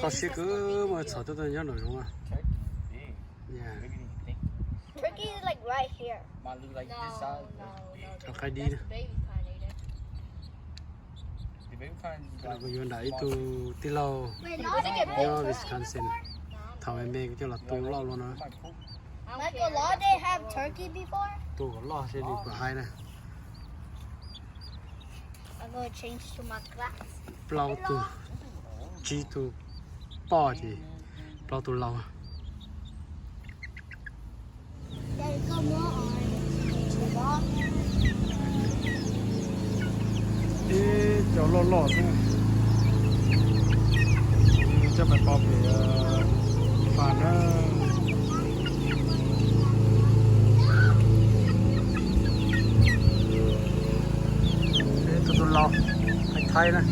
tao xí cứ mà sợ tôi nhớ nổi đúng không? Yeah. Turkey is like right here. Cho khai đi nữa. Rồi bây giờ đẩy tu tí lâu do Wisconsin. Thằng em bê cho là tu lâu luôn đó. Michael Law, they have turkey before? Tu có lo sẽ đi của hai này. I'm going to change to my class. Plau tu, chi tu, bỏ gì, plau tu lâu. Daddy, come on. Ê, cháu lo lo thôi. Chắc phải bỏ về phản á. Thế tôi lo, thành thay này.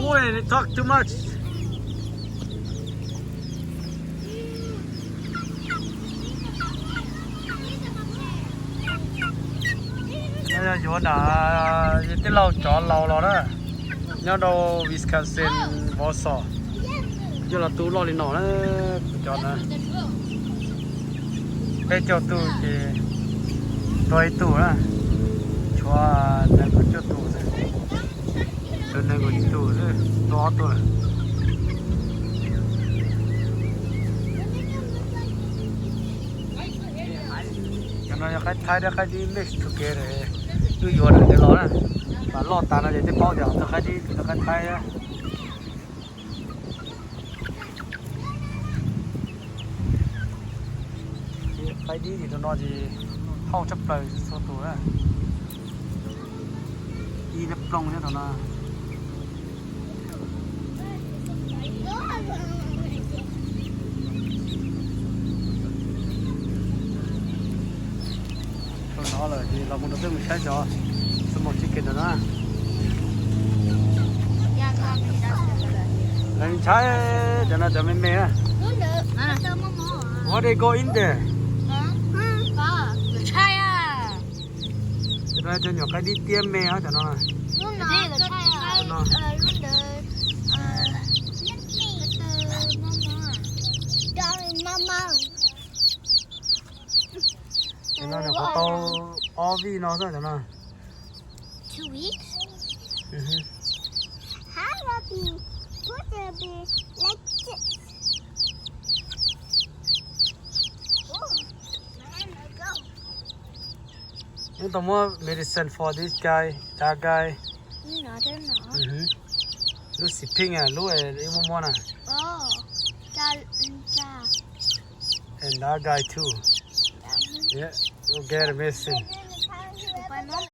Boy, they talk too much. Bây giờ chỗ đã cái lâu chó lâu rồi đó. Nhớ đâu Wisconsin vô sò. Giờ là tu lo đi nọ đó chó nè. Cái chỗ tu thì tôi tu đó. Chúa đang có chỗ tu rồi. Tôi đang có tu rồi. To tôi. Cho nên cái thái đó cái đi mix together. Cứ vô là cái lo nè. Mà lo tàn là để cái bao giờ tôi cái đi thì nó cái thái á. Cái đi thì nó gì không chấp lời số tuổi á. Đi đập lông thế nó. Nó là gì là một đứa mình sẽ cho một chicken nữa anh trái cho nó cho mình mê á what they go in there cho nó cho nhỏ cái đi tiêm mê á cho nó nó là có tao ovi nó rồi nó 2 weeks? How about you put a bit like this? Oh, man, let's go. nhưng tao mua medicine for this guy, that guy. No, they're not. Lucy Pink à, Lu ấy mua nè. Oh, that. And that guy too. Yeah, we'll get a medicine.